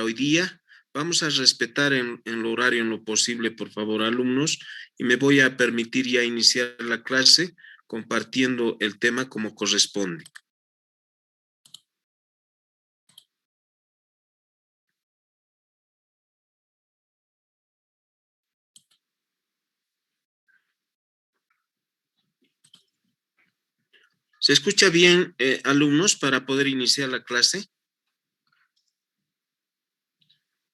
hoy día. Vamos a respetar en el horario en lo posible, por favor, alumnos, y me voy a permitir ya iniciar la clase compartiendo el tema como corresponde. ¿Se escucha bien, alumnos, para poder iniciar la clase?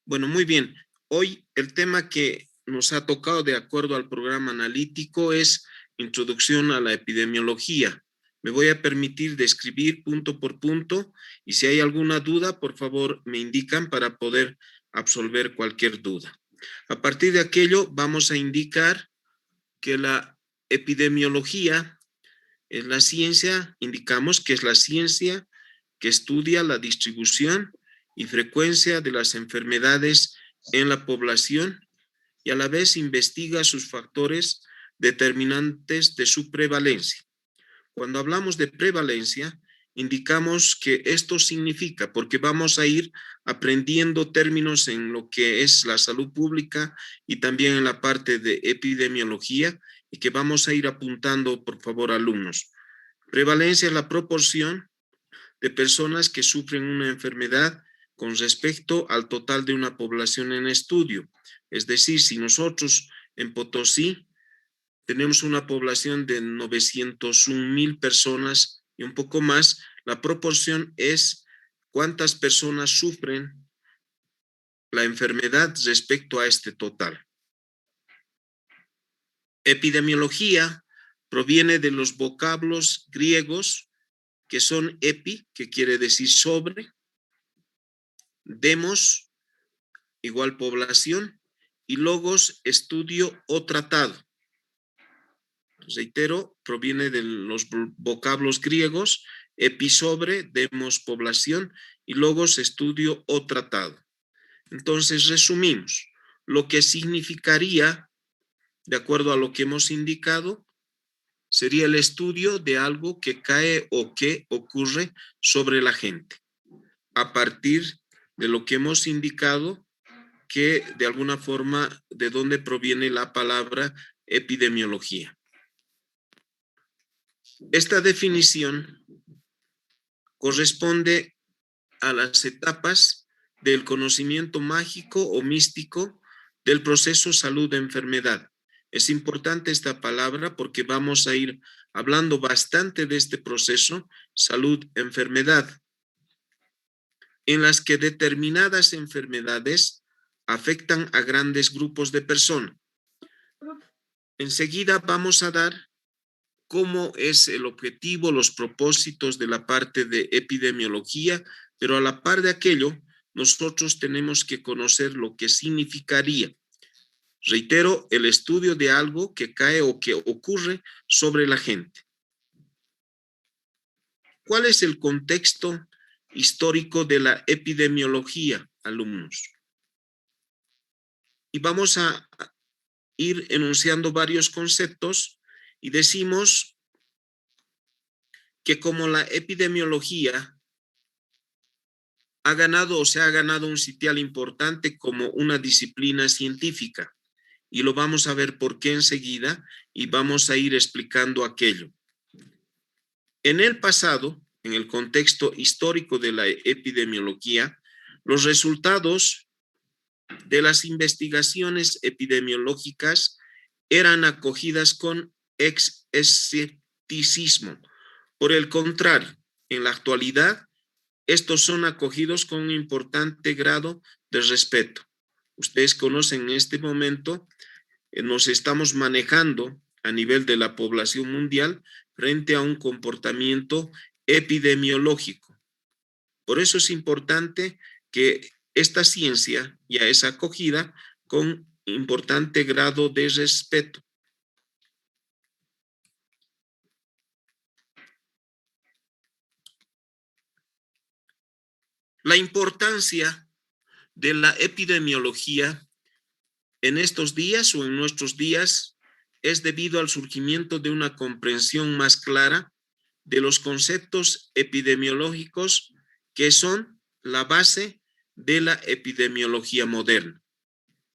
Bueno, muy bien. Hoy el tema que nos ha tocado de acuerdo al programa analítico es Introducción a la Epidemiología. Me voy a permitir describir punto por punto y si hay alguna duda, por favor, me indican para poder absolver cualquier duda. A partir de aquello, vamos a indicar que la epidemiología es la ciencia, indicamos que es la ciencia que estudia la distribución y frecuencia de las enfermedades en la población y a la vez investiga sus factores determinantes de su prevalencia. Cuando hablamos de prevalencia, indicamos que esto significa, porque vamos a ir aprendiendo términos en lo que es la salud pública y también en la parte de epidemiología, y que vamos a ir apuntando, por favor, alumnos. Prevalencia es la proporción de personas que sufren una enfermedad con respecto al total de una población en estudio. Es decir, si nosotros en Potosí tenemos una población de 901,000 personas y un poco más, la proporción es cuántas personas sufren la enfermedad respecto a este total. Epidemiología proviene de los vocablos griegos que son epi, que quiere decir sobre, demos, igual población, y logos, estudio o tratado. Reitero, proviene de los vocablos griegos, epi sobre, demos población, y logos, estudio o tratado. Entonces, resumimos, lo que significaría, de acuerdo a lo que hemos indicado, sería el estudio de algo que cae o que ocurre sobre la gente, a partir de lo que hemos indicado, que de alguna forma, de dónde proviene la palabra epidemiología. Esta definición corresponde a las etapas del conocimiento mágico o místico del proceso salud-enfermedad. Es importante esta palabra porque vamos a ir hablando bastante de este proceso salud-enfermedad, en las que determinadas enfermedades afectan a grandes grupos de personas. Enseguida vamos a dar cómo es el objetivo, los propósitos de la parte de epidemiología, pero a la par de aquello, nosotros tenemos que conocer lo que significaría. Reitero, el estudio de algo que cae o que ocurre sobre la gente. ¿Cuál es el contexto histórico de la epidemiología, alumnos? Y vamos a ir enunciando varios conceptos y decimos que como la epidemiología ha ganado o se ha ganado un sitial importante como una disciplina científica, y lo vamos a ver por qué enseguida y vamos a ir explicando aquello. En el pasado, en el contexto histórico de la epidemiología, los resultados de las investigaciones epidemiológicas eran acogidas con escepticismo. Por el contrario, en la actualidad, estos son acogidos con un importante grado de respeto. Ustedes conocen en este momento, nos estamos manejando a nivel de la población mundial frente a un comportamiento epidemiológico. Por eso es importante que esta ciencia ya es acogida con importante grado de respeto. La importancia de la epidemiología en estos días o en nuestros días es debido al surgimiento de una comprensión más clara de los conceptos epidemiológicos que son la base de la epidemiología moderna.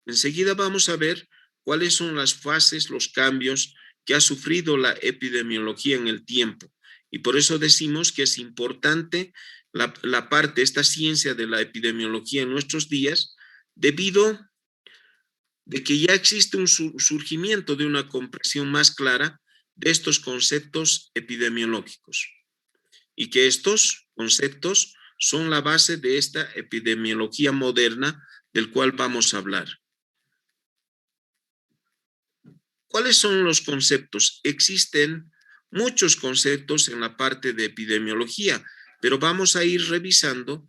Enseguida vamos a ver cuáles son las fases, los cambios que ha sufrido la epidemiología en el tiempo. Y por eso decimos que es importante la parte, esta ciencia de la epidemiología en nuestros días, debido de que ya existe un surgimiento de una comprensión más clara de estos conceptos epidemiológicos y que estos conceptos son la base de esta epidemiología moderna del cual vamos a hablar. ¿Cuáles son los conceptos? Existen muchos conceptos en la parte de epidemiología, pero vamos a ir revisando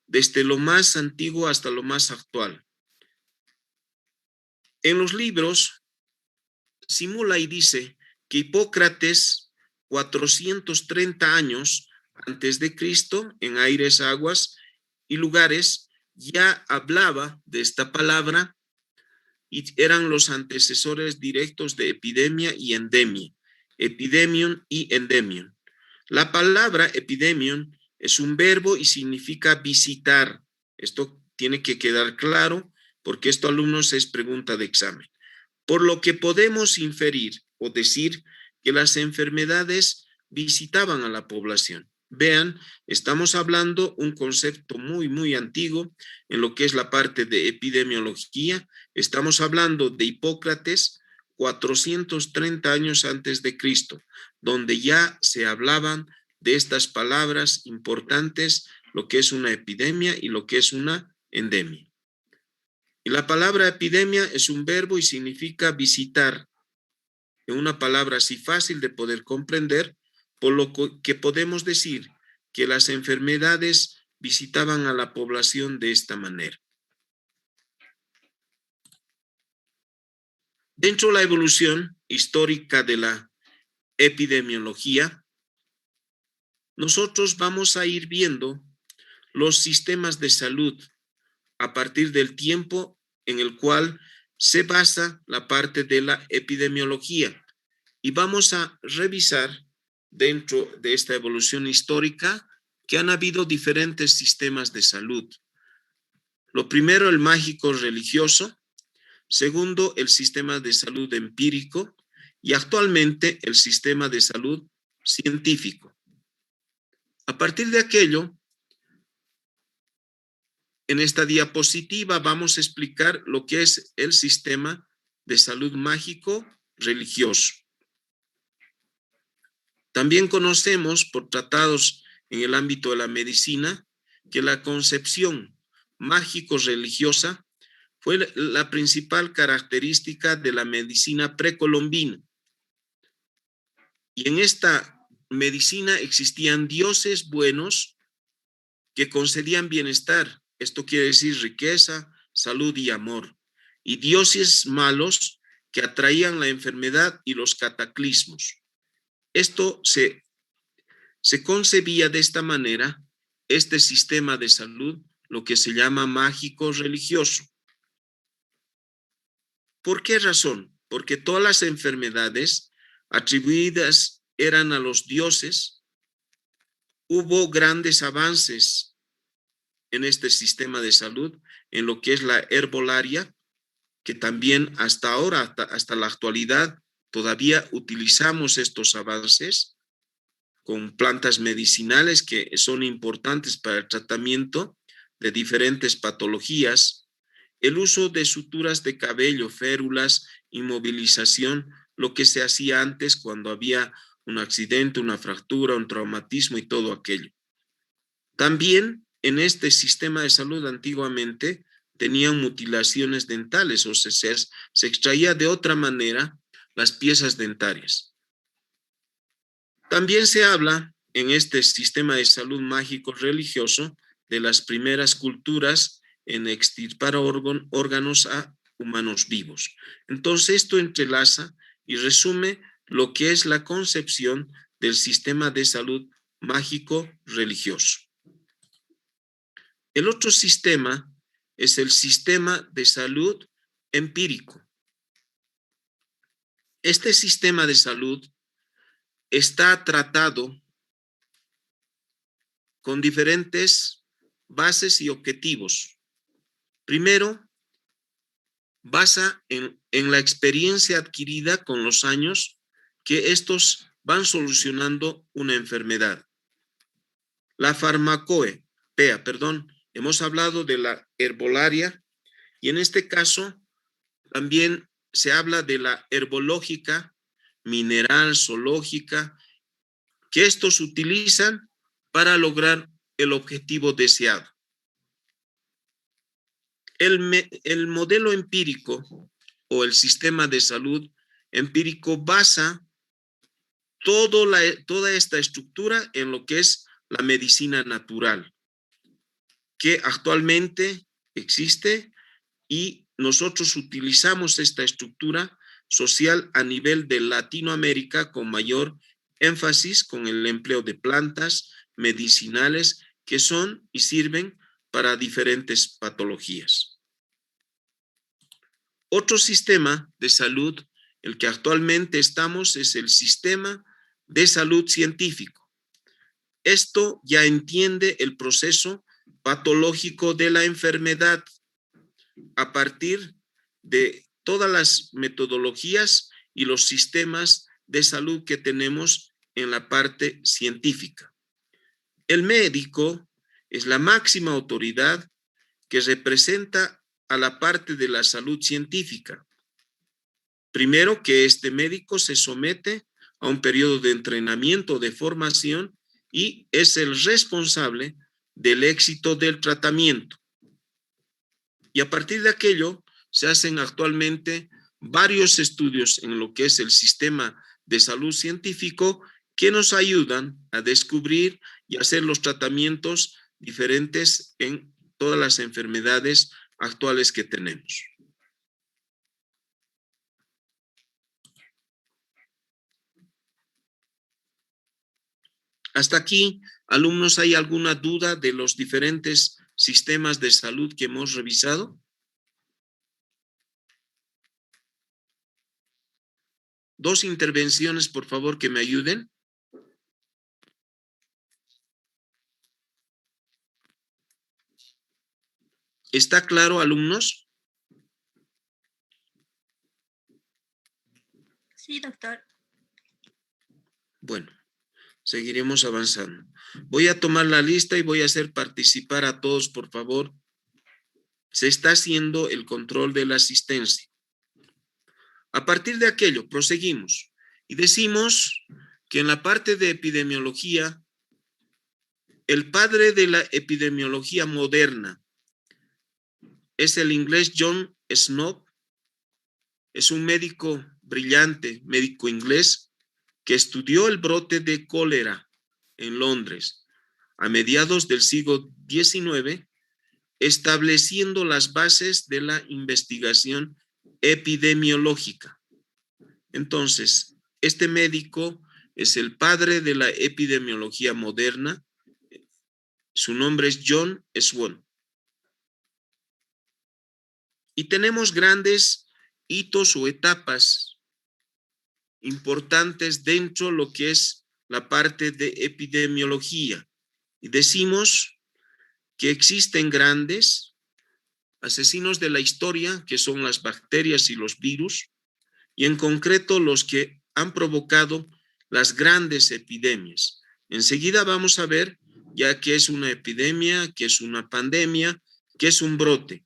desde lo más antiguo hasta lo más actual. En los libros simula y dice que Hipócrates, 430 años antes de Cristo, en aires, aguas y lugares, ya hablaba de esta palabra y eran los antecesores directos de epidemia y endemia, epidemion y endemion. La palabra epidemion es un verbo y significa visitar. Esto tiene que quedar claro porque esto, alumnos, es pregunta de examen. Por lo que podemos inferir o decir que las enfermedades visitaban a la población. Vean, estamos hablando un concepto muy antiguo en lo que es la parte de epidemiología. Estamos hablando de Hipócrates, 430 años antes de Cristo, donde ya se hablaban de estas palabras importantes, lo que es una epidemia y lo que es una endemia. Y la palabra epidemia es un verbo y significa visitar. Es una palabra así fácil de poder comprender, por lo que podemos decir que las enfermedades visitaban a la población de esta manera. Dentro de la evolución histórica de la epidemiología, nosotros vamos a ir viendo los sistemas de salud a partir del tiempo en el cual se basa la parte de la epidemiología. Y vamos a revisar dentro de esta evolución histórica que han habido diferentes sistemas de salud. Lo primero, el mágico religioso. Segundo, el sistema de salud empírico. Y actualmente, el sistema de salud científico. A partir de aquello, en esta diapositiva vamos a explicar lo que es el sistema de salud mágico religioso. También conocemos por tratados en el ámbito de la medicina que la concepción mágico-religiosa fue la principal característica de la medicina precolombina. Y en esta medicina existían dioses buenos que concedían bienestar. Esto quiere decir riqueza, salud y amor. Y dioses malos que atraían la enfermedad y los cataclismos. Esto se concebía de esta manera, este sistema de salud, lo que se llama mágico religioso. ¿Por qué razón? Porque todas las enfermedades atribuidas eran a los dioses. Hubo grandes avances en este sistema de salud, en lo que es la herbolaria, que también hasta ahora, hasta la actualidad, todavía utilizamos estos avances con plantas medicinales que son importantes para el tratamiento de diferentes patologías, el uso de suturas de cabello, férulas, inmovilización, lo que se hacía antes cuando había un accidente, una fractura, un traumatismo y todo aquello. También en este sistema de salud antiguamente tenían mutilaciones dentales, o sea, se extraía de otra manera las piezas dentarias. También se habla en este sistema de salud mágico religioso de las primeras culturas en extirpar órganos a humanos vivos. Entonces esto entrelaza y resume lo que es la concepción del sistema de salud mágico religioso. El otro sistema es el sistema de salud empírico. Este sistema de salud está tratado con diferentes bases y objetivos. Primero, basa en la experiencia adquirida con los años que estos van solucionando una enfermedad. La farmacopea, hemos hablado de la herbolaria y en este caso también se habla de la herbológica, mineral, zoológica, que estos utilizan para lograr el objetivo deseado. El modelo empírico o el sistema de salud empírico basa toda esta estructura en lo que es la medicina natural, que actualmente existe y nosotros utilizamos esta estructura social a nivel de Latinoamérica con mayor énfasis con el empleo de plantas medicinales que son y sirven para diferentes patologías. Otro sistema de salud, el que actualmente estamos, es el sistema de salud científico. Esto ya entiende el proceso patológico de la enfermedad a partir de todas las metodologías y los sistemas de salud que tenemos en la parte científica. El médico es la máxima autoridad que representa a la parte de la salud científica. Primero, que este médico se somete a un periodo de entrenamiento, de formación, y es el responsable del éxito del tratamiento. Y a partir de aquello se hacen actualmente varios estudios en lo que es el sistema de salud científico que nos ayudan a descubrir y hacer los tratamientos diferentes en todas las enfermedades actuales que tenemos. Hasta aquí, alumnos, ¿hay alguna duda de los diferentes sistemas de salud que hemos revisado? Dos intervenciones, por favor, que me ayuden. ¿Está claro, alumnos? Sí, doctor. Bueno, seguiremos avanzando. Voy a tomar la lista y voy a hacer participar a todos, por favor. Se está haciendo el control de la asistencia. A partir de aquello, proseguimos y decimos que en la parte de epidemiología, el padre de la epidemiología moderna es el inglés John Snow. Es un médico brillante, médico inglés, que estudió el brote de cólera en Londres a mediados del siglo XIX, estableciendo las bases de la investigación epidemiológica. Entonces, este médico es el padre de la epidemiología moderna. Su nombre es John Swan. Y tenemos grandes hitos o etapas importantes dentro de lo que es la parte de epidemiología. Y decimos que existen grandes asesinos de la historia, que son las bacterias y los virus, y en concreto los que han provocado las grandes epidemias. Enseguida vamos a ver ya qué es una epidemia, qué es una pandemia, qué es un brote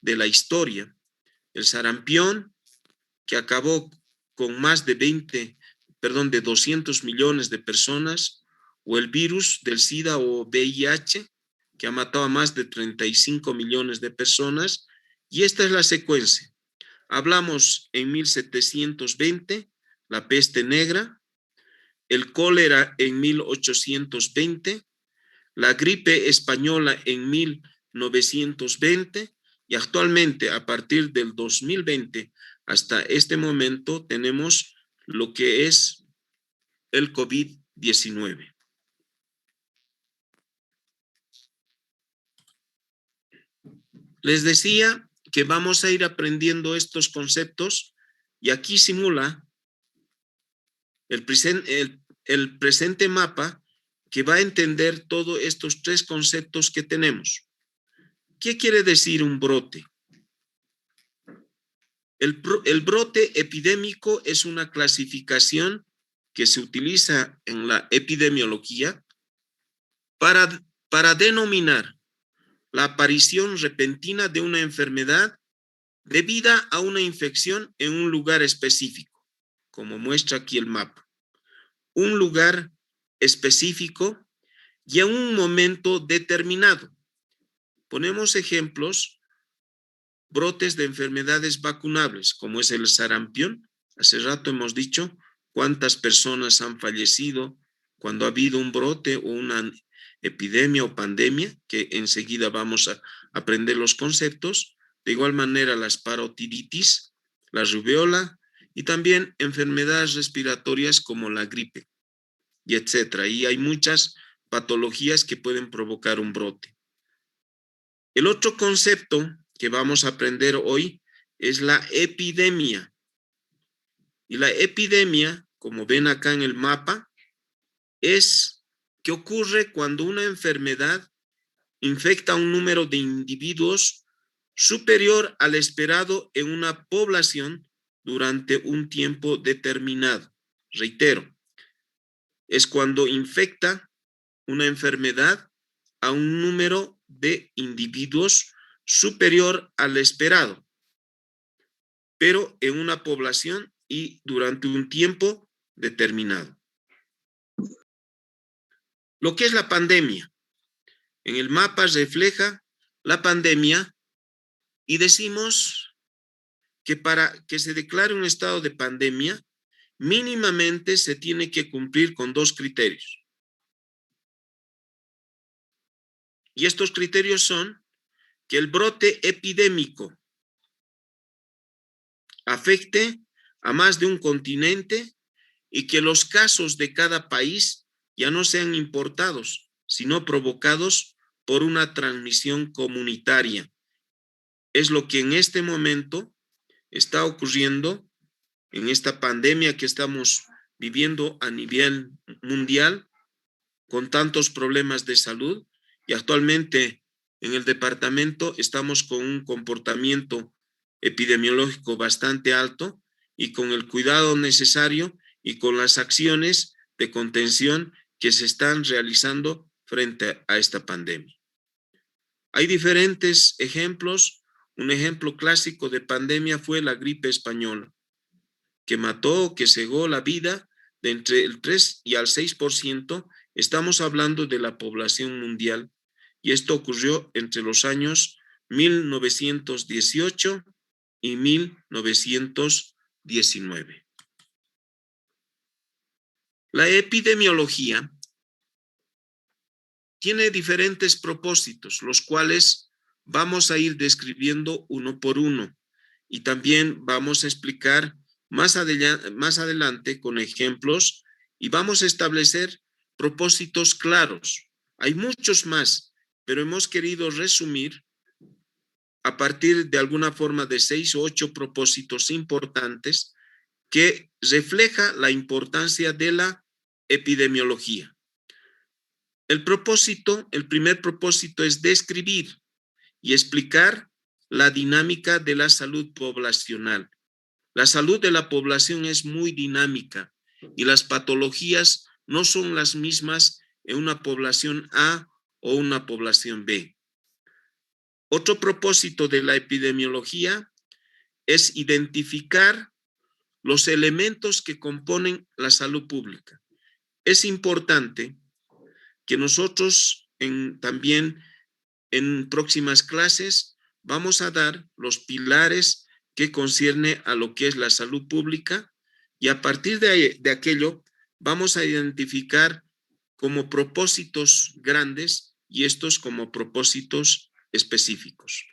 de la historia. El sarampión, que acabó con más de 200 millones de personas, o el virus del SIDA o VIH, que ha matado a más de 35 millones de personas, y esta es la secuencia. Hablamos en 1720, la peste negra, el cólera en 1820, la gripe española en 1920, y actualmente a partir del 2020 hasta este momento tenemos lo que es el COVID-19. Les decía que vamos a ir aprendiendo estos conceptos y aquí simula el presente mapa que va a entender todos estos tres conceptos que tenemos. ¿Qué quiere decir un brote? El brote epidémico es una clasificación que se utiliza en la epidemiología para denominar la aparición repentina de una enfermedad debida a una infección en un lugar específico, como muestra aquí el mapa. Un lugar específico y en un momento determinado. Ponemos ejemplos, brotes de enfermedades vacunables, como es el sarampión. Hace rato hemos dicho cuántas personas han fallecido cuando ha habido un brote o una epidemia o pandemia, que enseguida vamos a aprender los conceptos. De igual manera, las parotiditis, la rubiola y también enfermedades respiratorias como la gripe, y etcétera. Y hay muchas patologías que pueden provocar un brote. El otro concepto que vamos a aprender hoy es la epidemia. Y la epidemia, como ven acá en el mapa, es que ocurre cuando una enfermedad infecta a un número de individuos superior al esperado en una población durante un tiempo determinado. Reitero, es cuando infecta una enfermedad a un número de individuos superior al esperado, pero en una población y durante un tiempo determinado. Lo que es la pandemia. En el mapa refleja la pandemia y decimos que para que se declare un estado de pandemia, mínimamente se tiene que cumplir con dos criterios. Y estos criterios son que el brote epidémico afecte a más de un continente y que los casos de cada país ya no sean importados, sino provocados por una transmisión comunitaria. Es lo que en este momento está ocurriendo en esta pandemia que estamos viviendo a nivel mundial, con tantos problemas de salud, y actualmente en el departamento estamos con un comportamiento epidemiológico bastante alto y con el cuidado necesario y con las acciones de contención que se están realizando frente a esta pandemia. Hay diferentes ejemplos. Un ejemplo clásico de pandemia fue la gripe española, que mató, que cegó la vida de entre el 3 y al 6%. Estamos hablando de la población mundial, y esto ocurrió entre los años 1918 y 1919. La epidemiología tiene diferentes propósitos, los cuales vamos a ir describiendo uno por uno, y también vamos a explicar más adelante con ejemplos, y vamos a establecer propósitos claros. Hay muchos más, pero hemos querido resumir a partir de alguna forma de 6 o 8 propósitos importantes que refleja la importancia de la epidemiología. El primer propósito es describir y explicar la dinámica de la salud poblacional. La salud de la población es muy dinámica y las patologías no son las mismas en una población A o una población B. Otro propósito de la epidemiología es identificar los elementos que componen la salud pública. Es importante que nosotros también en próximas clases vamos a dar los pilares que concierne a lo que es la salud pública, y a partir de aquello vamos a identificar como propósitos grandes y estos como propósitos específicos.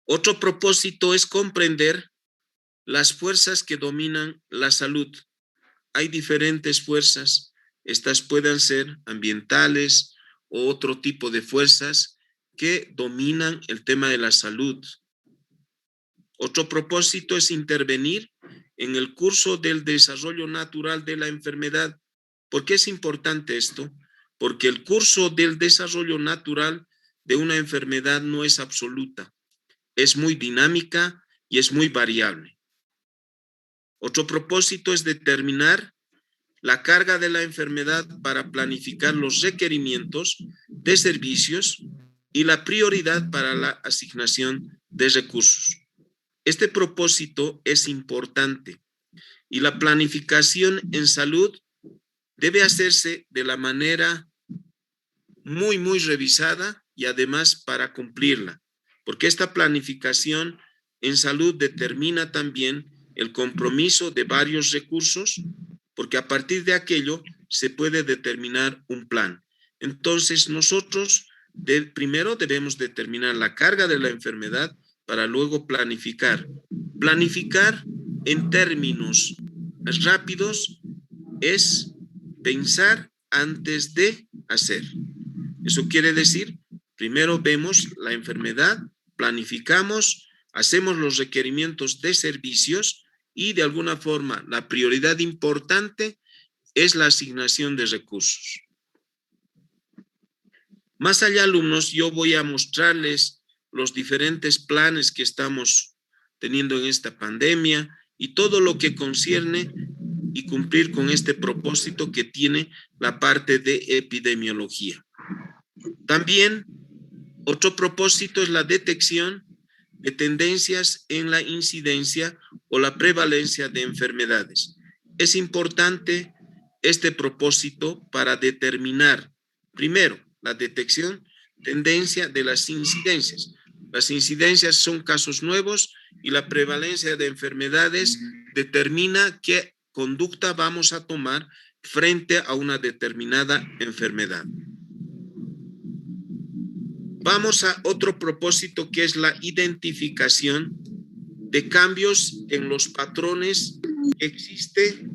Otro propósito es comprender las fuerzas que dominan la salud. Hay diferentes fuerzas. Estas pueden ser ambientales o otro tipo de fuerzas que dominan el tema de la salud. Otro propósito es intervenir en el curso del desarrollo natural de la enfermedad, ¿Por qué es importante esto? Porque el curso del desarrollo natural de una enfermedad no es absoluta, es muy dinámica y es muy variable. Otro propósito es determinar la carga de la enfermedad para planificar los requerimientos de servicios y la prioridad para la asignación de recursos. Este propósito es importante y la planificación en salud debe hacerse de la manera muy revisada y además para cumplirla, porque esta planificación en salud determina también el compromiso de varios recursos, porque a partir de aquello se puede determinar un plan. Entonces nosotros primero debemos determinar la carga de la enfermedad para luego planificar. Planificar en términos rápidos es pensar antes de hacer. Eso quiere decir, primero vemos la enfermedad, planificamos, hacemos los requerimientos de servicios y de alguna forma la prioridad importante es la asignación de recursos. Más allá, alumnos, yo voy a mostrarles los diferentes planes que estamos teniendo en esta pandemia y todo lo que concierne y cumplir con este propósito que tiene la parte de epidemiología. También otro propósito es la detección de tendencias en la incidencia o la prevalencia de enfermedades. Es importante este propósito para determinar, primero, la detección, tendencia de las incidencias. Las incidencias son casos nuevos y la prevalencia de enfermedades determina qué conducta vamos a tomar frente a una determinada enfermedad. Vamos a otro propósito que es la identificación de cambios en los patrones que existe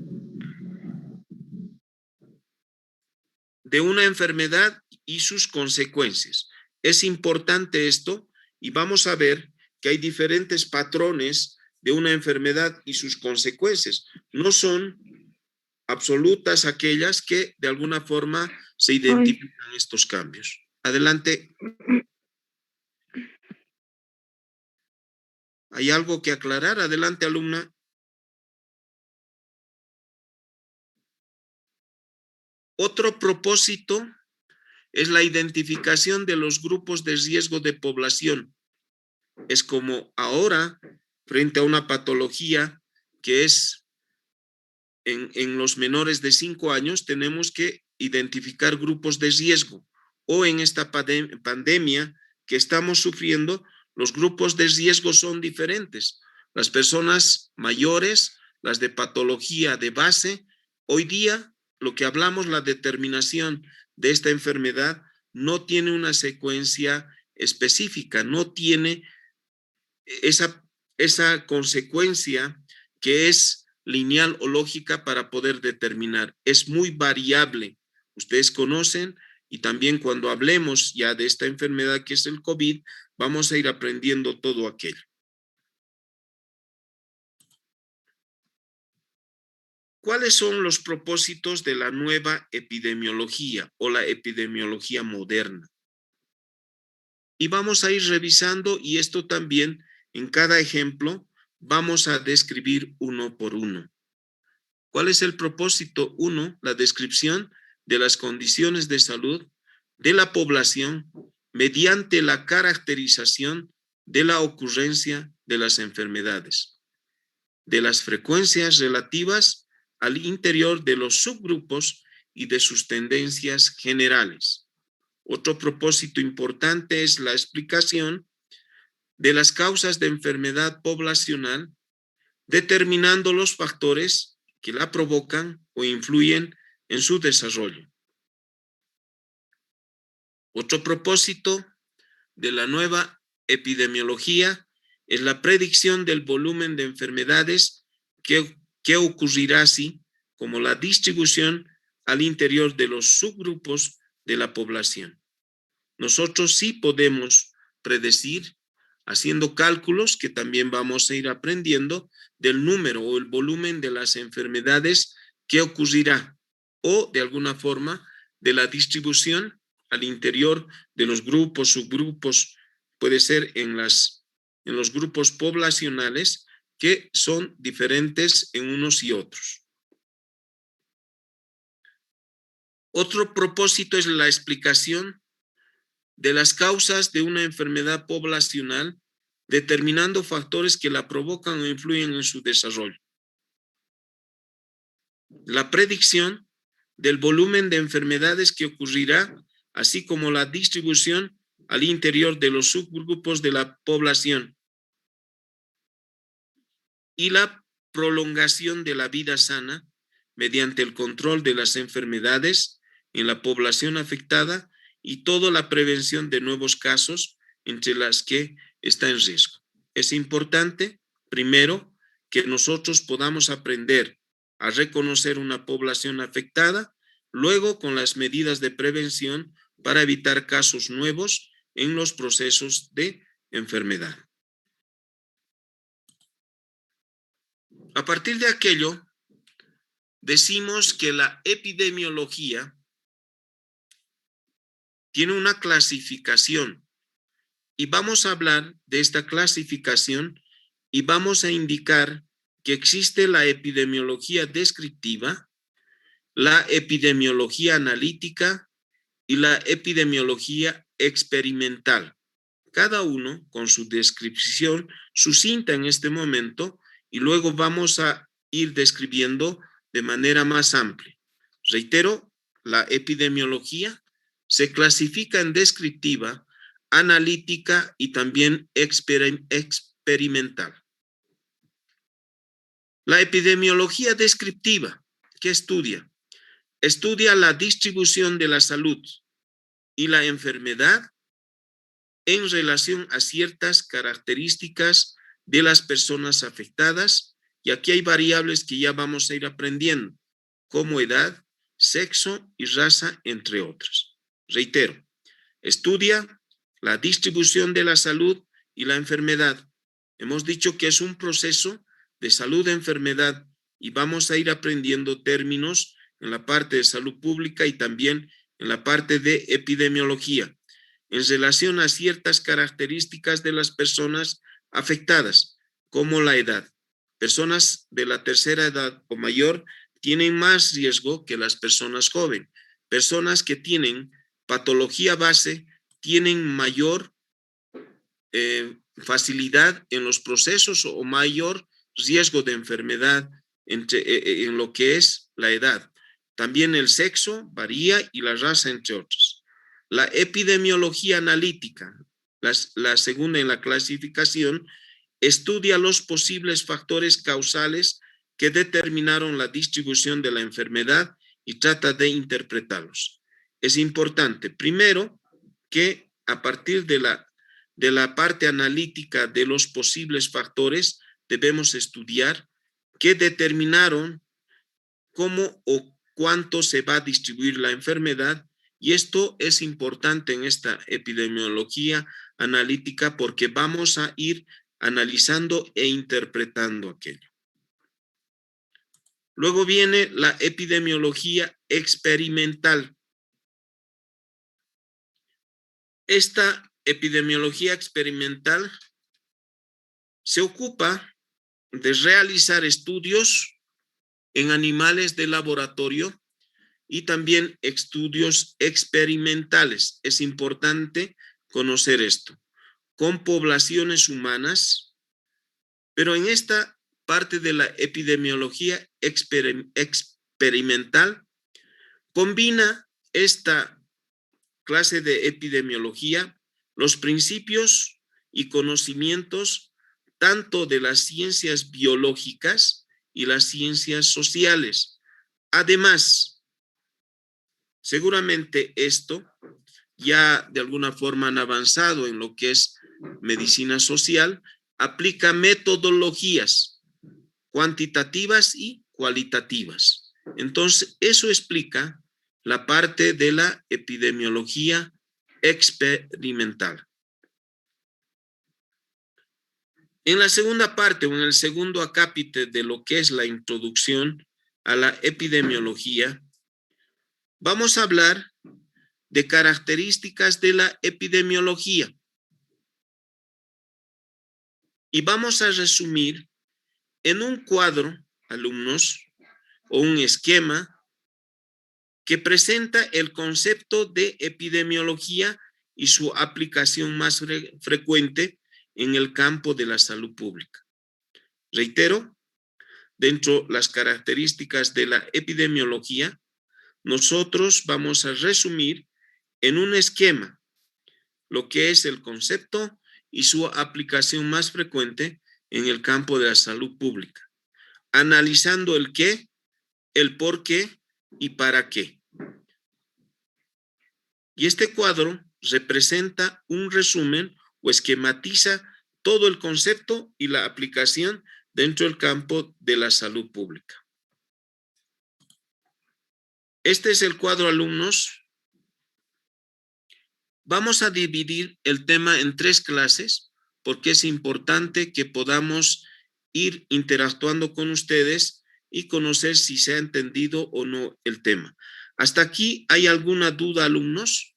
de una enfermedad y sus consecuencias. Es importante esto y vamos a ver que hay diferentes patrones de una enfermedad y sus consecuencias. No son absolutas aquellas que de alguna forma se identifican estos cambios. Adelante. ¿Hay algo que aclarar? Adelante, alumna. Otro propósito es la identificación de los grupos de riesgo de población. Es como ahora, frente a una patología que es en los menores de 5 años, tenemos que identificar grupos de riesgo. O en esta pandemia que estamos sufriendo, los grupos de riesgo son diferentes. Las personas mayores, las de patología de base, hoy día lo que hablamos, la determinación de esta enfermedad no tiene una secuencia específica, no tiene esa consecuencia que es lineal o lógica para poder determinar. Es muy variable. Ustedes conocen y también cuando hablemos ya de esta enfermedad que es el COVID, vamos a ir aprendiendo todo aquello. ¿Cuáles son los propósitos de la nueva epidemiología o la epidemiología moderna? Y vamos a ir revisando y esto también en cada ejemplo vamos a describir uno por uno. ¿Cuál es el propósito? 1, la descripción de las condiciones de salud de la población mediante la caracterización de la ocurrencia de las enfermedades, de las frecuencias relativas al interior de los subgrupos y de sus tendencias generales. Otro propósito importante es la explicación de las causas de enfermedad poblacional, determinando los factores que la provocan o influyen en su desarrollo. Otro propósito de la nueva epidemiología es la predicción del volumen de enfermedades que ocurrirá así como la distribución al interior de los subgrupos de la población. Nosotros sí podemos predecir, haciendo cálculos que también vamos a ir aprendiendo, del número o el volumen de las enfermedades que ocurrirá. o de alguna forma de la distribución al interior de los grupos, subgrupos, puede ser en los grupos poblacionales que son diferentes en unos y otros. Otro propósito es la explicación de las causas de una enfermedad poblacional, determinando factores que la provocan o influyen en su desarrollo. La predicción del volumen de enfermedades que ocurrirá, así como la distribución al interior de los subgrupos de la población. Y la prolongación de la vida sana mediante el control de las enfermedades en la población afectada y toda la prevención de nuevos casos entre las que está en riesgo. Es importante, primero, que nosotros podamos aprender a reconocer una población afectada, luego con las medidas de prevención para evitar casos nuevos en los procesos de enfermedad. A partir de aquello, decimos que la epidemiología tiene una clasificación y vamos a hablar de esta clasificación y vamos a indicar que existe la epidemiología descriptiva, la epidemiología analítica y la epidemiología experimental. Cada uno con su descripción sucinta en este momento y luego vamos a ir describiendo de manera más amplia. Reitero, la epidemiología se clasifica en descriptiva, analítica y también experimental. La epidemiología descriptiva, ¿qué estudia? Estudia la distribución de la salud y la enfermedad en relación a ciertas características de las personas afectadas, y aquí hay variables que ya vamos a ir aprendiendo, como edad, sexo y raza, entre otras. Reitero, estudia la distribución de la salud y la enfermedad. Hemos dicho que es un proceso de salud-enfermedad y vamos a ir aprendiendo términos en la parte de salud pública y también en la parte de epidemiología, en relación a ciertas características de las personas afectadas, como la edad. Personas de la tercera edad o mayor tienen más riesgo que las personas jóvenes. Personas que tienen patología base tienen mayor facilidad en los procesos o mayor riesgo de enfermedad en lo que es la edad. También el sexo varía y la raza, entre otros. La epidemiología analítica, la segunda en la clasificación, estudia los posibles factores causales que determinaron la distribución de la enfermedad y trata de interpretarlos. Es importante, primero, que a partir de la parte analítica de los posibles factores, debemos estudiar qué determinaron cómo o cuánto se va a distribuir la enfermedad, y esto es importante en esta epidemiología analítica porque vamos a ir analizando e interpretando aquello. Luego viene la epidemiología experimental. Esta epidemiología experimental se ocupa de realizar estudios en animales de laboratorio y también estudios experimentales. Es importante conocer esto, con poblaciones humanas, pero en esta parte de la epidemiología experimental combina esta clase de epidemiología los principios y conocimientos tanto de las ciencias biológicas y las ciencias sociales. Además, seguramente esto ya de alguna forma han avanzado en lo que es medicina social, aplica metodologías cuantitativas y cualitativas. Entonces, eso explica la parte de la epidemiología experimental. En la segunda parte o en el segundo acápite de lo que es la introducción a la epidemiología, Vamos a hablar de características de la epidemiología. Y vamos a resumir en un cuadro, alumnos, o un esquema que presenta el concepto de epidemiología y su aplicación más frecuente en el campo de la salud pública. Reitero, dentro de las características de la epidemiología, nosotros vamos a resumir en un esquema lo que es el concepto y su aplicación más frecuente en el campo de la salud pública, analizando el qué, el por qué y para qué. Y este cuadro representa un resumen o esquematiza todo el concepto y la aplicación dentro del campo de la salud pública. Este es el cuadro, alumnos. Vamos a dividir el tema en 3 clases porque es importante que podamos ir interactuando con ustedes y conocer si se ha entendido o no el tema. ¿Hasta aquí hay alguna duda, alumnos?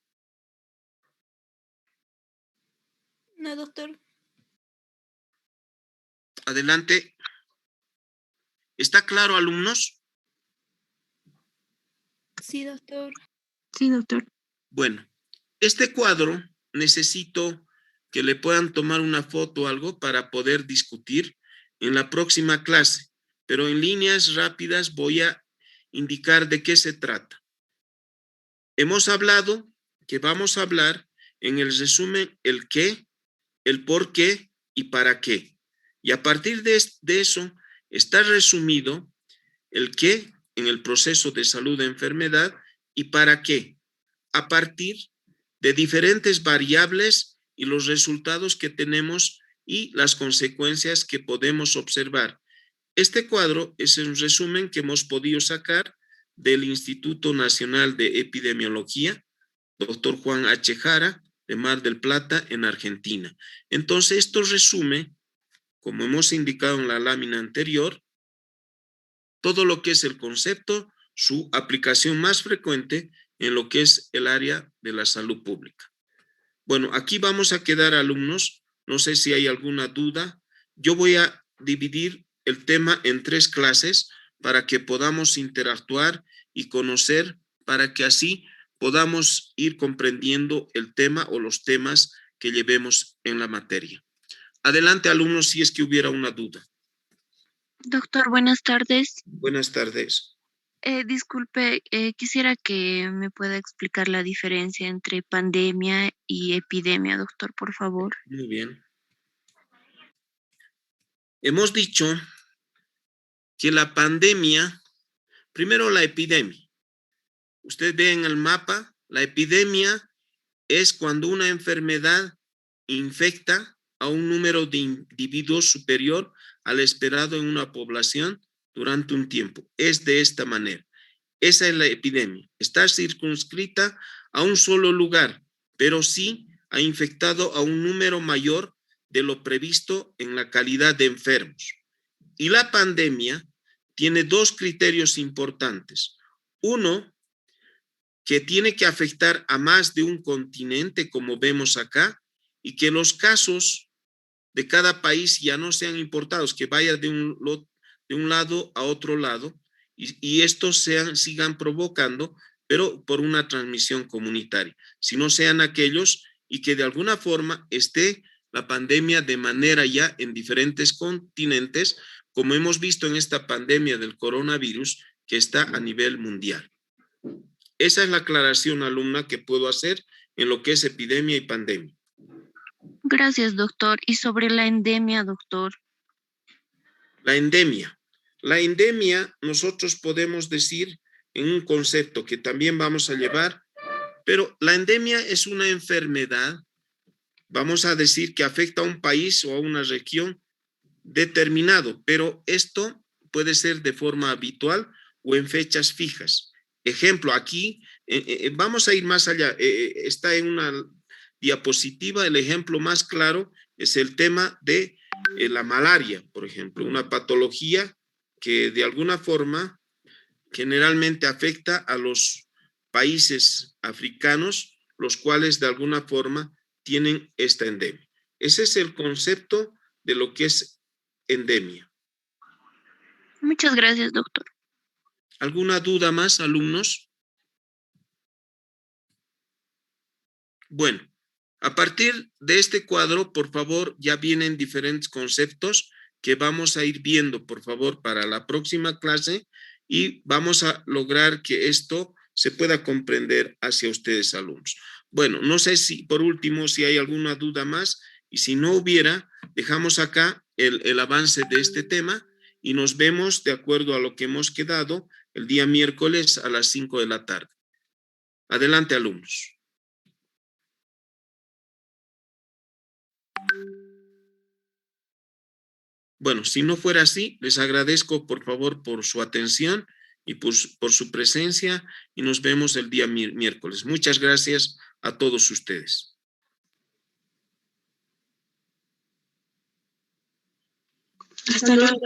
No, doctor. Adelante. ¿Está claro, alumnos? Sí, doctor. Sí, doctor. Bueno, este cuadro necesito que le puedan tomar una foto o algo para poder discutir en la próxima clase, pero en líneas rápidas voy a indicar de qué se trata. Hemos hablado que vamos a hablar en el resumen el qué, el por qué y para qué. Y a partir de eso está resumido el qué en el proceso de salud de enfermedad y para qué, a partir de diferentes variables y los resultados que tenemos y las consecuencias que podemos observar. Este cuadro es un resumen que hemos podido sacar del Instituto Nacional de Epidemiología, doctor Juan H. Jara, de Mar del Plata, en Argentina. Entonces, esto resume, como hemos indicado en la lámina anterior, todo lo que es el concepto, su aplicación más frecuente en lo que es el área de la salud pública. Bueno, aquí vamos a quedar, alumnos. No sé si hay alguna duda. Yo voy a dividir el tema en 3 clases para que podamos interactuar y conocer, para que así podamos ir comprendiendo el tema o los temas que llevemos en la materia. Adelante, alumnos, si es que hubiera una duda. Doctor, buenas tardes. Buenas tardes. Disculpe, quisiera que me pueda explicar la diferencia entre pandemia y epidemia, doctor, por favor. Muy bien. Hemos dicho que la pandemia, primero la epidemia. Usted ve en el mapa, la epidemia es cuando una enfermedad infecta a un número de individuos superior al esperado en una población durante un tiempo. Es de esta manera. Esa es la epidemia. Está circunscrita a un solo lugar, pero sí ha infectado a un número mayor de lo previsto en la calidad de enfermos. Y la pandemia tiene 2 criterios importantes. Uno, que tiene que afectar a más de un continente, como vemos acá, y que los casos de cada país ya no sean importados, que vaya de un lado a otro lado, y estos sigan provocando, pero por una transmisión comunitaria, si no sean aquellos y que de alguna forma esté la pandemia de manera ya en diferentes continentes, como hemos visto en esta pandemia del coronavirus que está a nivel mundial. Esa es la aclaración, alumna, que puedo hacer en lo que es epidemia y pandemia. Gracias, doctor. Y sobre la endemia, doctor. La endemia. La endemia nosotros podemos decir en un concepto que también vamos a llevar, pero la endemia es una enfermedad, vamos a decir, que afecta a un país o a una región determinado, pero esto puede ser de forma habitual o en fechas fijas. Ejemplo, aquí vamos a ir más allá. Está en una diapositiva, el ejemplo más claro es el tema de la malaria, por ejemplo, una patología que de alguna forma generalmente afecta a los países africanos, los cuales de alguna forma tienen esta endemia. Ese es el concepto de lo que es endemia. Muchas gracias, doctor. ¿Alguna duda más, alumnos? Bueno, a partir de este cuadro, por favor, ya vienen diferentes conceptos que vamos a ir viendo, por favor, para la próxima clase y vamos a lograr que esto se pueda comprender hacia ustedes, alumnos. Bueno, no sé si, por último, si hay alguna duda más y si no hubiera, dejamos acá el avance de este tema y nos vemos de acuerdo a lo que hemos quedado el día miércoles a las 5 de la tarde. Adelante, alumnos. Bueno, si no fuera así, les agradezco por favor por su atención y por su presencia y nos vemos el día miércoles. Muchas gracias a todos ustedes. Hasta luego.